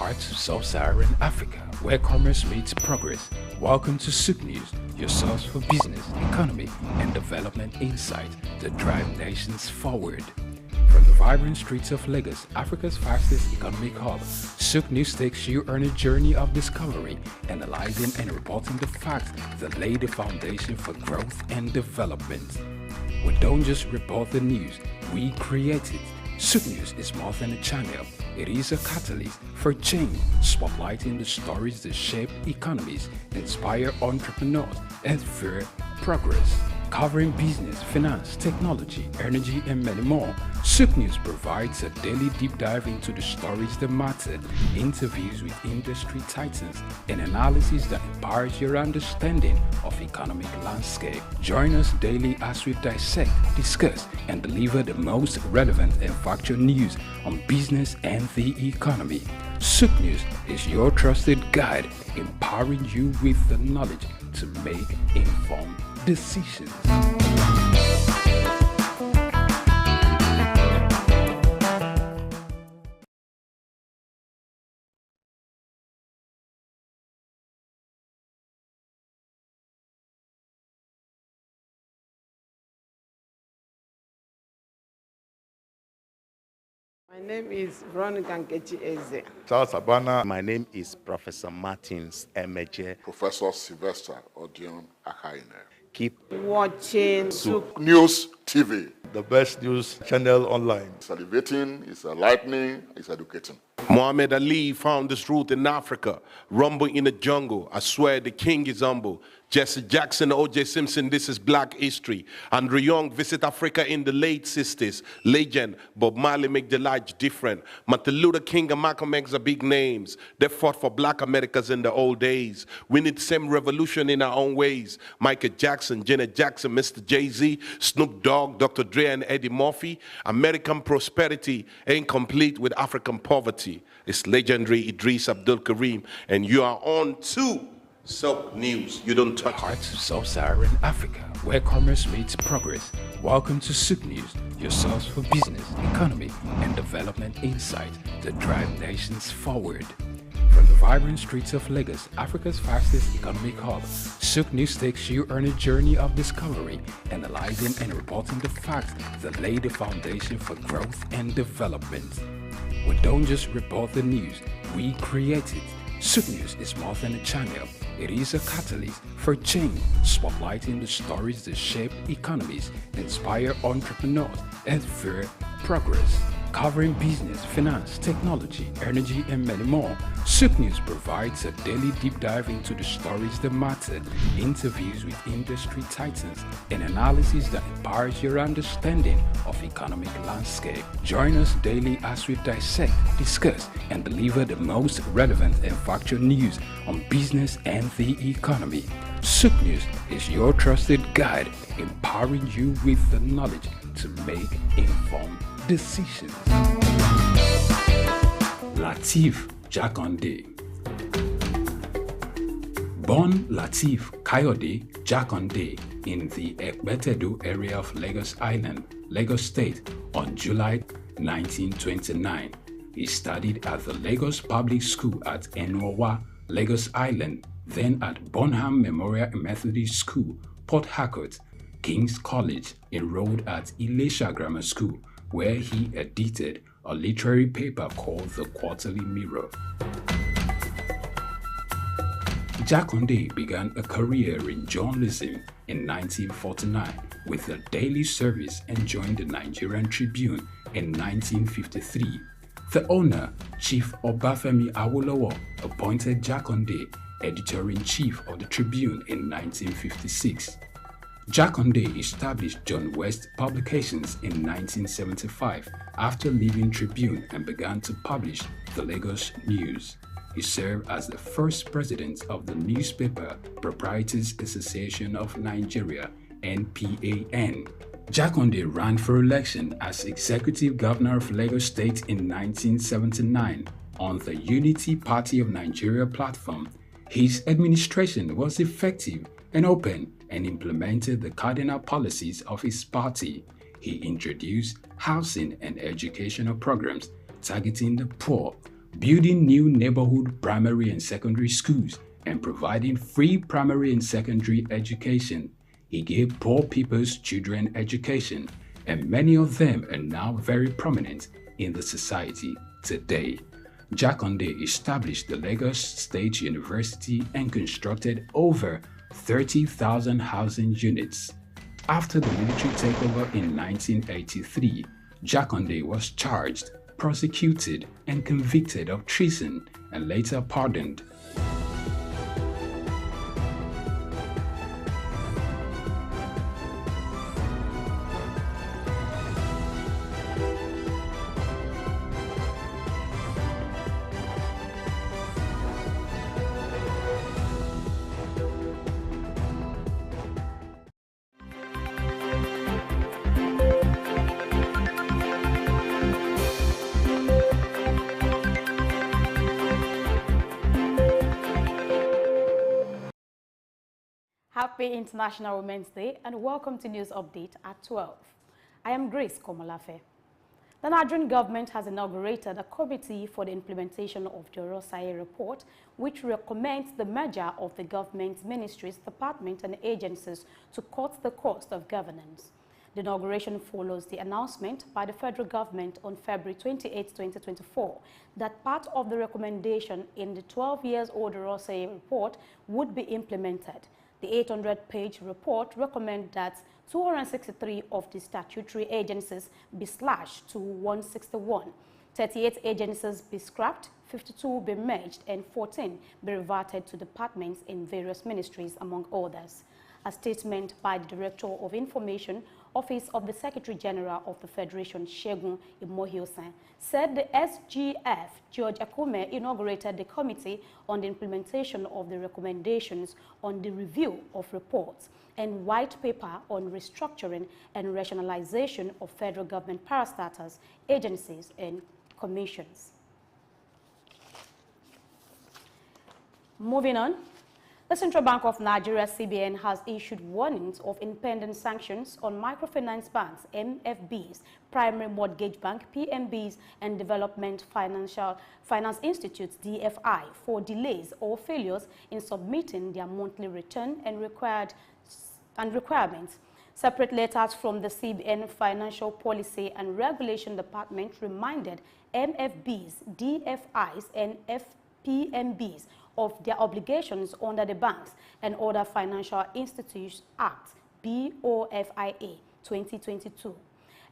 heart of sub-Saharan Africa, where commerce meets progress. Welcome to Souq News, your source for business, economy, and development insight that drive nations forward. From the vibrant streets of Lagos, Africa's fastest economic hub, Souq News takes you on a journey of discovery, analyzing and reporting the facts that lay the foundation for growth and development. We don't just report the news, we create it. Souq News is more than a channel. It is a catalyst for change, spotlighting the stories that shape economies, inspire entrepreneurs, and fuel progress. Covering business, finance, technology, energy, and many more, Souq News provides a daily deep dive into the stories that matter, interviews with industry titans, and analysis that empowers your understanding of economic landscape. Join us daily as we dissect, discuss, and deliver the most relevant and factual news on business and the economy. Souq News is your trusted guide, empowering you with the knowledge to make informed decisions. My name is Veronica Nkechi Eze. Charles Abana. My name is Professor Martins Emeje. Professor Sylvester Odion Akaine. Keep Watching Souq News TV. The best news channel online. It's elevating, it's enlightening, it's educating. Muhammad Ali found this truth in Africa. Rumble in the jungle. I swear the king is humble. Jesse Jackson, O.J. Simpson, this is black history. Andrew Young visit Africa in the late 60s. Legend, Bob Marley make the life different. Martin Luther King and Malcolm X are big names. They fought for black Americans in the old days. We need the same revolution in our own ways. Michael Jackson, Janet Jackson, Mr. Jay-Z, Snoop Dogg, Dr. Dre and Eddie Murphy. American prosperity ain't complete with African poverty. It's legendary Idris Abdul Karim, and you are on to Souq News. You don't touch Heart of sub-Saharan Africa, where commerce meets progress. Welcome to Souq News, your source for business, economy, and development insight that drive nations forward. From the vibrant streets of Lagos, Africa's fastest economic hub, Souq News takes you on a journey of discovery, analyzing and reporting the facts that lay the foundation for growth and development. We don't just report the news, we create it. Souq News is more than a channel. It is a catalyst for change, spotlighting the stories that shape economies, inspire entrepreneurs, and fuel progress. Covering business, finance, technology, energy, and many more, Souq News provides a daily deep dive into the stories that matter, interviews with industry titans, and analysis that empowers your understanding of economic landscape. Join us daily as we dissect, discuss, and deliver the most relevant and factual news on business and the economy. Souq News is your trusted guide, empowering you with the knowledge to make informed decisions. Lateef Jakande. Born Lateef Kayode Jakande in the Ekpetedo area of Lagos Island, Lagos State on July 1929. He studied at the Lagos Public School at Enowa, Lagos Island, then at Bonham Memorial Methodist School, Port Harcourt, King's College, enrolled at Ilesha Grammar School, where he edited a literary paper called The Quarterly Mirror. Jakande began a career in journalism in 1949 with a daily service and joined the Nigerian Tribune in 1953. The owner, Chief Obafemi Awolowo, appointed Jakande editor-in-chief of the Tribune in 1956. Jakande established John West Publications in 1975 after leaving Tribune and began to publish the Lagos News. He served as the first president of the Newspaper Proprietors Association of Nigeria, NPAN. Jakande ran for election as executive governor of Lagos State in 1979 on the Unity Party of Nigeria platform. His administration was effective and open and implemented the cardinal policies of his party. He introduced housing and educational programs targeting the poor, building new neighborhood primary and secondary schools, and providing free primary and secondary education. He gave poor people's children education, and many of them are now very prominent in the society today. Jakande established the Lagos State University and constructed over 30,000 housing units. After the military takeover in 1983, Jakande was charged, prosecuted, and convicted of treason and later pardoned. Happy International Women's Day and welcome to News Update at 12. I am Grace Komolafe. The Nigerian government has inaugurated a committee for the implementation of the Orosai report, which recommends the merger of the government's ministries, departments and agencies to cut the cost of governance. The inauguration follows the announcement by the federal government on February 28, 2024, that part of the recommendation in the 12-years-old Orosai report would be implemented. The 800-page report recommends that 263 of the statutory agencies be slashed to 161, 38 agencies be scrapped, 52 be merged, and 14 be reverted to departments in various ministries, among others. A statement by the Director of Information, Office of the Secretary General of the Federation, Segun Imohiosan, said the SGF, George Akume, inaugurated the Committee on the Implementation of the Recommendations on the Review of Reports and White Paper on Restructuring and Rationalization of Federal Government Parastatals, Agencies and Commissions. Moving on. The Central Bank of Nigeria, CBN, has issued warnings of impending sanctions on microfinance banks, MFBs, primary mortgage bank, PMBs, and development finance institutes, DFI, for delays or failures in submitting their monthly return and requirements. Separate letters from the CBN Financial Policy and Regulation Department reminded MFBs, DFIs, and PMBs of their obligations under the Banks and Other Financial Institutions Act, BOFIA 2022,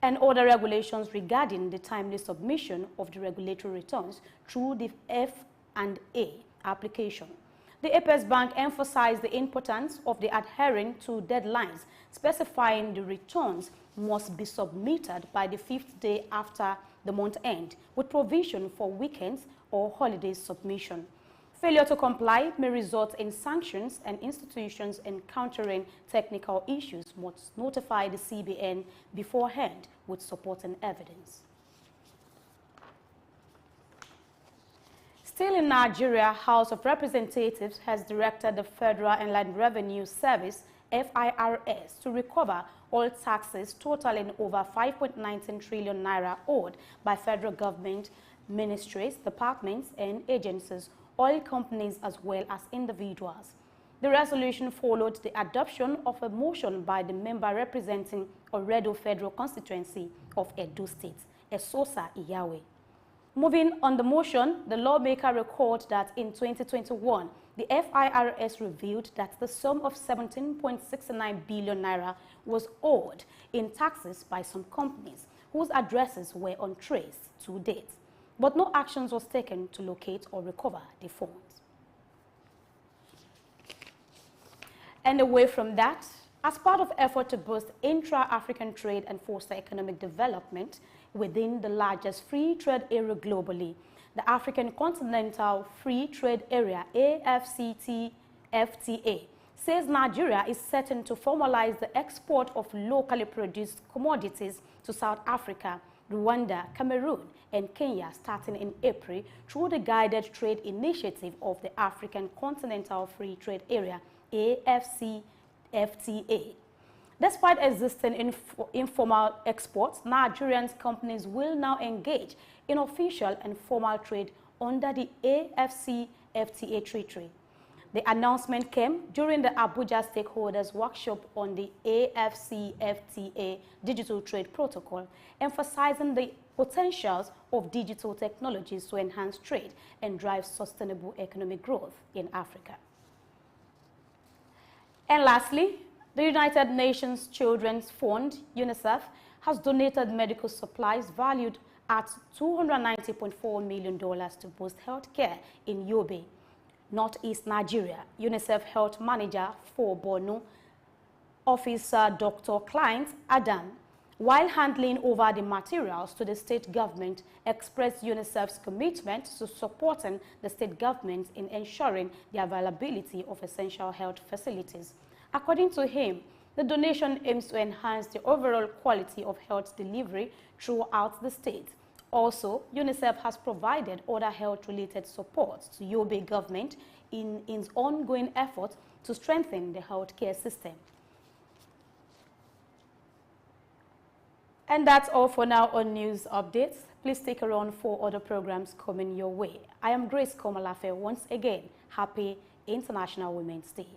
and other regulations regarding the timely submission of the regulatory returns through the F&A application. The Apex Bank emphasized the importance of the adhering to deadlines, specifying the returns must be submitted by the 5th day after the month end, with provision for weekends or holiday submission. Failure to comply may result in sanctions, and institutions encountering technical issues must notify the CBN beforehand with supporting evidence. Still in Nigeria, House of Representatives has directed the Federal Inland Revenue Service, FIRS, to recover all taxes totaling over 5.19 trillion naira owed by federal government, ministries, departments, and agencies, oil companies as well as individuals. The resolution followed the adoption of a motion by the member representing Oredo Federal Constituency of Edo State, Esosa Iyawe. Moving on the motion, the lawmaker recalled that in 2021, the FIRS revealed that the sum of 17.69 billion naira was owed in taxes by some companies whose addresses were untraced to date, but no actions was taken to locate or recover the funds. And away from that, as part of effort to boost intra-African trade and foster economic development within the largest free trade area globally, the African Continental Free Trade Area, AFCTFTA, says Nigeria is certain to formalize the export of locally produced commodities to South Africa, Rwanda, Cameroon, and Kenya starting in April through the Guided Trade Initiative of the African Continental Free Trade Area, AFCFTA. Despite existing informal exports, Nigerian companies will now engage in official and formal trade under the AFCFTA Treaty. The announcement came during the Abuja Stakeholders Workshop on the AFCFTA Digital Trade Protocol, emphasizing the potentials of digital technologies to enhance trade and drive sustainable economic growth in Africa. And lastly, the United Nations Children's Fund, UNICEF, has donated medical supplies valued at $290.4 million to boost health care in Yobe, Northeast Nigeria. UNICEF Health Manager for Borno, Officer Dr. Clint Adam, while handing over the materials to the state government, expressed UNICEF's commitment to supporting the state government in ensuring the availability of essential health facilities. According to him, the donation aims to enhance the overall quality of health delivery throughout the state. Also, UNICEF has provided other health-related support to Yobe government in its ongoing efforts to strengthen the healthcare system. And that's all for now on News Updates. Please stick around for other programs coming your way. I am Grace Komalafe. Once again, happy International Women's Day.